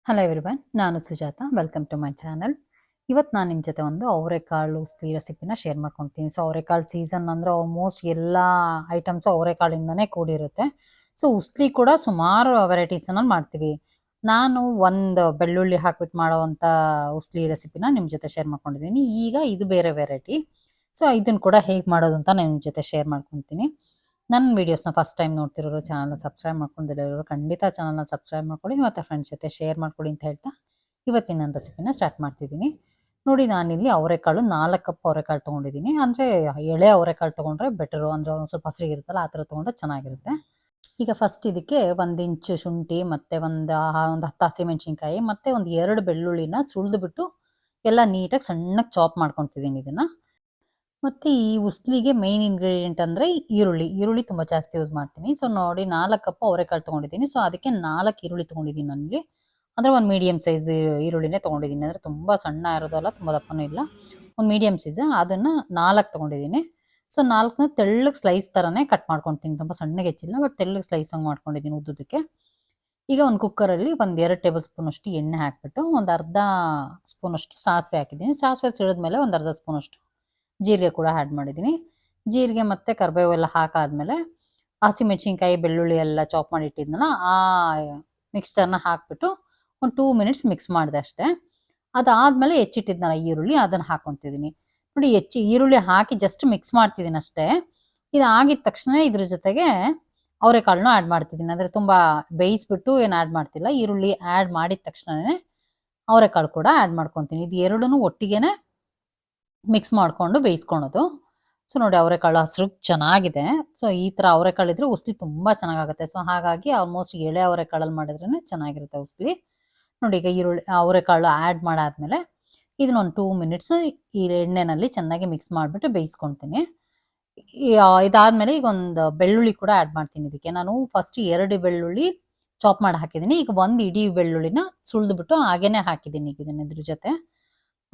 Hello everyone, ನಾನು Sujata. Welcome to my channel. ಇವತ್ತು ನಾನು ನಿಮ್ಮ ಜೊತೆ ಒಂದು ಅವರೆಕಾಳು ಉಸ್ಲಿ ರೆಸಿಪಿನ ಶೇರ್ ಮಾಡ್ಕೊತೀನಿ. ಸೊ ಅವರೆಕಾಳು ಸೀಸನ್ ಅಂದರೆ ಆಲ್ಮೋಸ್ಟ್ ಎಲ್ಲ ಐಟಮ್ಸು ಅವರೆಕಾಳಿಂದನೇ ಕೂಡಿರುತ್ತೆ. ಸೊ ಉಸ್ಲಿ ಕೂಡ ಸುಮಾರು ವೆರೈಟೀಸನ್ನು ಮಾಡ್ತೀವಿ. ನಾನು ಒಂದು ಬೆಳ್ಳುಳ್ಳಿ ಹಾಕ್ಬಿಟ್ಟು ಮಾಡೋವಂಥ ಉಸ್ಲಿ ರೆಸಿಪಿನ ನಿಮ್ಮ ಜೊತೆ ಶೇರ್ ಮಾಡ್ಕೊಂಡಿದ್ದೀನಿ. ಈಗ ಇದು ಬೇರೆ ವೆರೈಟಿ. ಸೊ ಇದನ್ನು ಕೂಡ ಹೇಗೆ ಮಾಡೋದು ಅಂತ ನಾನು ನಿಮ್ಮ ಜೊತೆ ಶೇರ್ ಮಾಡ್ಕೊತೀನಿ. ನನ್ನ ವೀಡಿಯೋಸ್ನ ಫಸ್ಟ್ ಟೈಮ್ ನೋಡ್ತಿರೋರು, ಚಾನಲ್ನ ಸಬ್ಸ್ಕ್ರೈಬ್ ಮಾಡ್ಕೊಂಡಿರೋರು ಖಂಡಿತ ಚಾನಲ್ನ ಸಬ್ಸ್ಕ್ರೈಬ್ ಮಾಡ್ಕೊಳ್ಳಿ ಮತ್ತು ಫ್ರೆಂಡ್ಸ್ ಜೊತೆ ಶೇರ್ ಮಾಡ್ಕೊಳ್ಳಿ ಅಂತ ಹೇಳ್ತಾ ಇವತ್ತಿನ ನನ್ನ ರೆಸಿಪಿನ ಸ್ಟಾರ್ಟ್ ಮಾಡ್ತಿದ್ದೀನಿ. ನೋಡಿ, ನಾನಿಲ್ಲಿ ಅವರೆಕಾಳು 4 ಕಪ್ ಅವರೆಕಾಳು ತೊಗೊಂಡಿದ್ದೀನಿ. ಅಂದರೆ ಎಳೆ ಅವರೆಕಾಳು ತೊಗೊಂಡ್ರೆ ಬೆಟರು, ಅಂದರೆ ಒಂದು ಸ್ವಲ್ಪ ಹಸಿರಿಗಿರುತ್ತಲ್ಲ ಆ ಥರ ತೊಗೊಂಡ್ರೆ ಚೆನ್ನಾಗಿರುತ್ತೆ. ಈಗ ಫಸ್ಟ್ ಇದಕ್ಕೆ 1 ಇಂಚು ಶುಂಠಿ ಮತ್ತು ಒಂದು 10 ಹಸಿಮೆಣ್ಸಿನ್ಕಾಯಿ ಮತ್ತು ಒಂದು 2 ಬೆಳ್ಳುಳ್ಳಿನ ಸುಳಿದ್ಬಿಟ್ಟು ಎಲ್ಲ ನೀಟಾಗಿ ಸಣ್ಣಗೆ ಚಾಪ್ ಮಾಡ್ಕೊತಿದ್ದೀನಿ ಇದನ್ನು. ಮತ್ತು ಈ ಉಸ್ಲಿಗೆ ಮೇನ್ ಇಂಗ್ರೀಡಿಯೆಂಟ್ ಅಂದರೆ ಈರುಳ್ಳಿ ತುಂಬ ಜಾಸ್ತಿ ಯೂಸ್ ಮಾಡ್ತೀನಿ. ಸೊ ನೋಡಿ, 4 ಕಪ್ ಅವರೆಕಾಳು ತೊಗೊಂಡಿದ್ದೀನಿ. ಸೊ ಅದಕ್ಕೆ 4 ಈರುಳ್ಳಿ ತೊಗೊಂಡಿದ್ದೀನಿ ನನಗೆ. ಅಂದರೆ ಒಂದು ಮೀಡಿಯಮ್ ಸೈಜ್ ಈರುಳ್ಳಿನೇ ತೊಗೊಂಡಿದ್ದೀನಿ. ಅಂದರೆ ತುಂಬ ಸಣ್ಣ ಇರೋದಲ್ಲ, ತುಂಬ ದಪ್ಪನೂ ಇಲ್ಲ, ಒಂದು ಮೀಡಿಯಮ್ ಸೈಜ್. ಅದನ್ನು 4 ತೊಗೊಂಡಿದ್ದೀನಿ. ಸೊ 4ನ ತೆಳ್ಳಗೆ ಸ್ಲೈಸ್ ಥರನೇ ಕಟ್ ಮಾಡ್ಕೊತೀನಿ. ತುಂಬ ಸಣ್ಣಗೆ ಹೆಚ್ಚಿಲ್ಲ, ಬಟ್ ತೆಳ್ಳಗೆ ಸ್ಲೈಸ್ ಹಂಗೆ ಮಾಡ್ಕೊಂಡಿದ್ದೀನಿ ಉದ್ದುದಕ್ಕೆ. ಈಗ ಒಂದು ಕುಕ್ಕರಲ್ಲಿ ಒಂದು 2 ಟೇಬಲ್ ಸ್ಪೂನಷ್ಟು ಎಣ್ಣೆ ಹಾಕಿಬಿಟ್ಟು ಒಂದು ಅರ್ಧ ಸ್ಪೂನಷ್ಟು ಸಾಸಿವೆ ಹಾಕಿದ್ದೀನಿ. ಸಾಸಿವೆ ಸಿಡಿದ್ಮೇಲೆ ಒಂದು ಅರ್ಧ ಸ್ಪೂನಷ್ಟು ಜೀರಿಗೆ ಕೂಡ ಆ್ಯಡ್ ಮಾಡಿದ್ದೀನಿ. ಜೀರಿಗೆ ಮತ್ತು ಕರಿಬೇವು ಎಲ್ಲ ಹಾಕಾದ್ಮೇಲೆ ಹಸಿಮೆಣ್ಸಿನ್ಕಾಯಿ, ಬೆಳ್ಳುಳ್ಳಿ ಎಲ್ಲ ಚಾಪ್ ಮಾಡಿ ಇಟ್ಟಿದ್ನಲ್ಲ ಆ ಮಿಕ್ಸ್ಚರ್ನ ಹಾಕಿಬಿಟ್ಟು ಒಂದು 2 ಮಿನಿಟ್ಸ್ ಮಿಕ್ಸ್ ಮಾಡಿದೆ ಅಷ್ಟೇ. ಅದಾದಮೇಲೆ ಹೆಚ್ಚಿಟ್ಟಿದ್ನಲ್ಲ ಈರುಳ್ಳಿ, ಅದನ್ನು ಹಾಕ್ಕೊತಿದ್ದೀನಿ. ನೋಡಿ, ಈರುಳ್ಳಿ ಹಾಕಿ ಜಸ್ಟ್ ಮಿಕ್ಸ್ ಮಾಡ್ತಿದ್ದೀನಿ ಅಷ್ಟೇ. ಇದು ಆಗಿದ ತಕ್ಷಣ ಇದ್ರ ಜೊತೆಗೆ ಅವರೆಕಾಳನ್ನ ಆ್ಯಡ್ ಮಾಡ್ತಿದ್ದೀನಿ. ಅಂದರೆ ತುಂಬ ಬೇಯಿಸ್ಬಿಟ್ಟು ಏನು ಆ್ಯಡ್ ಮಾಡ್ತಿಲ್ಲ. ಈರುಳ್ಳಿ ಆ್ಯಡ್ ಮಾಡಿದ ತಕ್ಷಣವೇ ಅವರೆಕಾಳು ಕೂಡ ಆ್ಯಡ್ ಮಾಡ್ಕೊತೀನಿ. ಇದು ಎರಡೂ ಒಟ್ಟಿಗೆ ಮಿಕ್ಸ್ ಮಾಡಿಕೊಂಡು ಬೇಯಿಸ್ಕೊಳೋದು. ಸೊ ನೋಡಿ, ಅವರೆಕಾಳು ಹಸಿರು ಚೆನ್ನಾಗಿದೆ. ಸೊ ಈ ಥರ ಅವರೆಕಾಳು ಇದ್ರೆ ಉಸ್ಲಿ ತುಂಬ ಚೆನ್ನಾಗಾಗುತ್ತೆ. ಸೊ ಹಾಗಾಗಿ ಆಲ್ಮೋಸ್ಟ್ ಎಳೆ ಅವರೆಕಾಳಲ್ಲಿ ಮಾಡಿದ್ರೇ ಚೆನ್ನಾಗಿರುತ್ತೆ ಉಸ್ಲಿ. ನೋಡಿ, ಈಗ ಅವರೆಕಾಳು ಆ್ಯಡ್ ಮಾಡಾದ್ಮೇಲೆ ಇದನ್ನೊಂದು 2 ಮಿನಿಟ್ಸ್ ಈ ಎಣ್ಣೆನಲ್ಲಿ ಚೆನ್ನಾಗಿ ಮಿಕ್ಸ್ ಮಾಡಿಬಿಟ್ಟು ಬೇಯಿಸ್ಕೊತೀನಿ. ಇದಾದಮೇಲೆ ಈಗ ಒಂದು ಬೆಳ್ಳುಳ್ಳಿ ಕೂಡ ಆ್ಯಡ್ ಮಾಡ್ತೀನಿ ಇದಕ್ಕೆ. ನಾನು ಫಸ್ಟ್ 2 ಬೆಳ್ಳುಳ್ಳಿ ಚಾಪ್ ಮಾಡಿ ಹಾಕಿದ್ದೀನಿ. ಈಗ ಒಂದು ಇಡೀ ಬೆಳ್ಳುಳ್ಳಿನ ಸುಳಿದ್ಬಿಟ್ಟು ಹಾಗೇನೆ ಹಾಕಿದ್ದೀನಿ ಈಗ ಇದ್ರ ಜೊತೆ.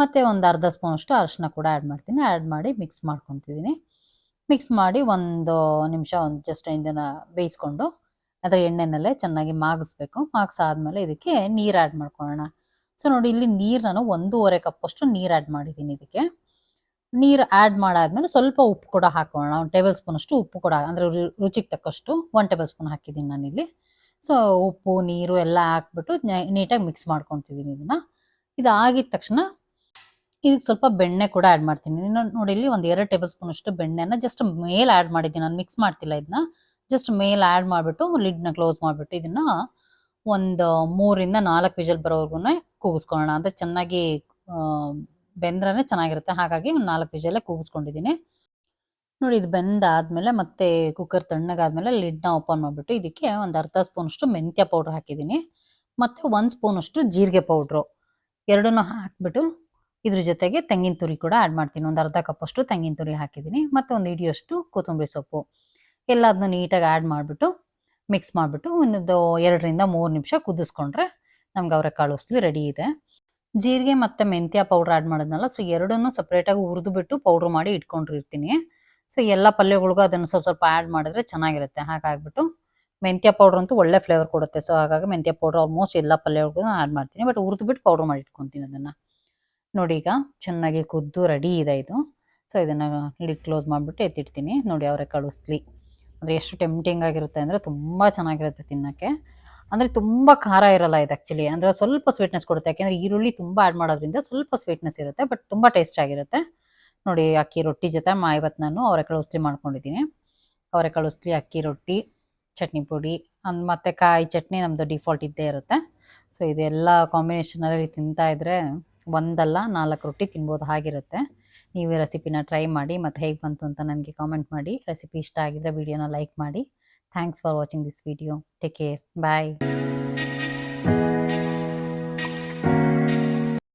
ಮತ್ತು ಒಂದು ಅರ್ಧ ಸ್ಪೂನಷ್ಟು ಅರಿಶಿನ ಕೂಡ ಆ್ಯಡ್ ಮಾಡ್ತೀನಿ. ಆ್ಯಡ್ ಮಾಡಿ ಮಿಕ್ಸ್ ಮಾಡ್ಕೊತಿದ್ದೀನಿ. ಮಿಕ್ಸ್ ಮಾಡಿ ಒಂದು ನಿಮಿಷ ಜಸ್ಟ್ ಇದನ್ನು ಬೇಯಿಸ್ಕೊಂಡು ಅದರ ಎಣ್ಣೆನಲ್ಲೇ ಚೆನ್ನಾಗಿ ಮಾಗಿಸ್ಬೇಕು. ಮಾಗಿಸಾದ್ಮೇಲೆ ಇದಕ್ಕೆ ನೀರು ಆ್ಯಡ್ ಮಾಡ್ಕೊಳ್ಳೋಣ. ಸೊ ನೋಡಿ, ಇಲ್ಲಿ ನೀರು ನಾನು 1.5 ಕಪ್ಪಷ್ಟು ನೀರು ಆ್ಯಡ್ ಮಾಡಿದ್ದೀನಿ ಇದಕ್ಕೆ. ನೀರು ಆ್ಯಡ್ ಮಾಡಾದ್ಮೇಲೆ ಸ್ವಲ್ಪ ಉಪ್ಪು ಕೂಡ ಹಾಕೋಣ. 1 ಟೇಬಲ್ ಸ್ಪೂನಷ್ಟು ಉಪ್ಪು ಕೂಡ, ಅಂದರೆ ರುಚಿಗೆ ತಕ್ಕಷ್ಟು 1 ಟೇಬಲ್ ಸ್ಪೂನ್ ಹಾಕಿದ್ದೀನಿ ನಾನಿಲ್ಲಿ. ಸೊ ಉಪ್ಪು, ನೀರು ಎಲ್ಲ ಹಾಕ್ಬಿಟ್ಟು ನೀಟಾಗಿ ಮಿಕ್ಸ್ ಮಾಡ್ಕೊತಿದ್ದೀನಿ ಇದನ್ನು. ಇದು ಆಗಿದ ತಕ್ಷಣ ಇದಕ್ಕೆ ಸ್ವಲ್ಪ ಬೆಣ್ಣೆ ಕೂಡ ಆ್ಯಡ್ ಮಾಡ್ತೀನಿ. ನೋಡಿ, ಇಲ್ಲಿ ಒಂದು 2 ಟೇಬಲ್ ಸ್ಪೂನಷ್ಟು ಬೆಣ್ಣೆನ ಜಸ್ಟ್ ಮೇಲೆ ಆ್ಯಡ್ ಮಾಡಿದ್ದೀನಿ. ನಾನು ಮಿಕ್ಸ್ ಮಾಡ್ತಿಲ್ಲ ಇದನ್ನ. ಜಸ್ಟ್ ಮೇಲೆ ಆ್ಯಡ್ ಮಾಡಿಬಿಟ್ಟು ಲಿಡ್ನ ಕ್ಲೋಸ್ ಮಾಡಿಬಿಟ್ಟು ಇದನ್ನು ಒಂದು 3ರಿಂದ 4 ವಿಷಲ್ ಬರೋವರೆಗೂ ಕೂಗಿಸ್ಕೊಳ್ಳೋಣ. ಅಂದರೆ ಚೆನ್ನಾಗಿ ಬೆಂದ್ರೇ ಚೆನ್ನಾಗಿರುತ್ತೆ. ಹಾಗಾಗಿ ಒಂದು 4 ವಿಷಲ್ಲೇ ಕೂಗಿಸ್ಕೊಂಡಿದ್ದೀನಿ. ನೋಡಿ, ಇದು ಬೆಂದಾದ್ಮೇಲೆ ಮತ್ತೆ ಕುಕ್ಕರ್ ತಣ್ಣಗಾದ್ಮೇಲೆ ಲಿಡ್ನ ಓಪನ್ ಮಾಡಿಬಿಟ್ಟು ಇದಕ್ಕೆ ಒಂದು ಅರ್ಧ ಸ್ಪೂನಷ್ಟು ಮೆಂತ್ಯ ಪೌಡ್ರ್ ಹಾಕಿದ್ದೀನಿ. ಮತ್ತು 1 ಸ್ಪೂನಷ್ಟು ಜೀರಿಗೆ ಪೌಡ್ರು ಎರಡನ್ನೂ ಹಾಕಿಬಿಟ್ಟು ಇದ್ರ ಜೊತೆಗೆ ತೆಂಗಿನ ತುರಿ ಕೂಡ ಆ್ಯಡ್ ಮಾಡ್ತೀನಿ. ಒಂದು ಅರ್ಧ ಕಪ್ಪಷ್ಟು ತೆಂಗಿನ ತುರಿ ಹಾಕಿದ್ದೀನಿ. ಮತ್ತು ಒಂದು ಹಿಡಿಯಷ್ಟು ಕೊತ್ತಂಬರಿ ಸೊಪ್ಪು ಎಲ್ಲದನ್ನೂ ನೀಟಾಗಿ ಆ್ಯಡ್ ಮಾಡಿಬಿಟ್ಟು ಮಿಕ್ಸ್ ಮಾಡಿಬಿಟ್ಟು ಒಂದು 2ರಿಂದ 3 ನಿಮಿಷ ಕುದಿಸ್ಕೊಂಡ್ರೆ ನಮ್ಗೆ ಅವರೆಕಾಳು ಉಸ್ಲಿ ರೆಡಿ ಇದೆ. ಜೀರಿಗೆ ಮತ್ತು ಮೆಂತ್ಯ ಪೌಡ್ರ್ ಆ್ಯಡ್ ಮಾಡಿದ್ನಲ್ಲ, ಸೊ ಎರಡನ್ನೂ ಸಪ್ರೇಟಾಗಿ ಹುರಿದುಬಿಟ್ಟು ಪೌಡ್ರ್ ಮಾಡಿ ಇಟ್ಕೊಂಡಿರ್ತೀನಿ. ಸೊ ಎಲ್ಲ ಪಲ್ಯಗಳಿಗೂ ಅದನ್ನು ಸ್ವಲ್ಪ ಆ್ಯಡ್ ಮಾಡಿದ್ರೆ ಚೆನ್ನಾಗಿರುತ್ತೆ. ಹಾಗಾಗಿಬಿಟ್ಟು ಮೆಂತ್ಯ ಪೌಡ್ರ್ ಅಂತೂ ಒಳ್ಳೆ ಫ್ಲೇವರ್ ಕೊಡುತ್ತೆ. ಸೊ ಹಾಗಾಗಿ ಮೆಂತ್ಯ ಪೌಡ್ರ್ ಆಲ್ಮೋಸ್ಟ್ ಎಲ್ಲ ಪಲ್ಯಗಳಿಗೂ ಆ್ಯಡ್ ಮಾಡ್ತೀನಿ. ಬಟ್ ಹುರಿದುಬಿಟ್ಟು ಪೌಡ್ರ್ ಮಾಡಿ ಇಟ್ಕೊತೀನಿ ಅದನ್ನು. ನೋಡಿ, ಈಗ ಚೆನ್ನಾಗಿ ಕುದ್ದು ರೆಡಿ ಇದೆ ಇದು. ಸೊ ಇದನ್ನು ಲಿಡ್ ಕ್ಲೋಸ್ ಮಾಡಿಬಿಟ್ಟು ಎತ್ತಿಡ್ತೀನಿ. ನೋಡಿ, ಅವರೆಕಾಳು ಉಸ್ಲಿ ಅಂದರೆ ಎಷ್ಟು ಟೆಂಪ್ಟಿಂಗ್ ಆಗಿರುತ್ತೆ ಅಂದರೆ ತುಂಬ ಚೆನ್ನಾಗಿರುತ್ತೆ ತಿನ್ನೋಕ್ಕೆ. ಅಂದರೆ ತುಂಬ ಖಾರ ಇರಲ್ಲ ಇದು ಆ್ಯಕ್ಚುಲಿ. ಅಂದರೆ ಸ್ವಲ್ಪ ಸ್ವೀಟ್ನೆಸ್ ಕೊಡುತ್ತೆ. ಯಾಕೆಂದರೆ ಈರುಳ್ಳಿ ತುಂಬ ಆ್ಯಡ್ ಮಾಡೋದ್ರಿಂದ ಸ್ವಲ್ಪ ಸ್ವೀಟ್ನೆಸ್ ಇರುತ್ತೆ, ಬಟ್ ತುಂಬ ಟೇಸ್ಟ್ ಆಗಿರುತ್ತೆ. ನೋಡಿ, ಅಕ್ಕಿ ರೊಟ್ಟಿ ಜೊತೆ ಇವತ್ತು ನಾನು ಅವರೆಕಾಳು ಉಸ್ಲಿ ಮಾಡ್ಕೊಂಡಿದ್ದೀನಿ. ಅವರೆಕಾಳು ಉಸ್ಲಿ, ಅಕ್ಕಿ ರೊಟ್ಟಿ, ಚಟ್ನಿ ಪುಡಿ ಮತ್ತು ಕಾಯಿ ಚಟ್ನಿ ನಮ್ಮದು ಡಿಫಾಲ್ಟ್ ಇದ್ದೇ ಇರುತ್ತೆ. ಸೊ ಇದೆಲ್ಲ ಕಾಂಬಿನೇಷನಲ್ಲಿ ತಿಂತಾಯಿದ್ರೆ ಒಂದಲ್ಲ 4 ರೊಟ್ಟಿ ತಿನ್ಬೋದು ಹಾಗಿರುತ್ತೆ. ನೀವು ಈ ರೆಸಿಪಿನ ಟ್ರೈ ಮಾಡಿ ಮತ್ತು ಹೇಗೆ ಬಂತು ಅಂತ ನನಗೆ ಕಾಮೆಂಟ್ ಮಾಡಿ. ರೆಸಿಪಿ ಇಷ್ಟ ಆಗಿದ್ರೆ ವಿಡಿಯೋನ ಲೈಕ್ ಮಾಡಿ. Thanks for watching this video. Take care. Bye.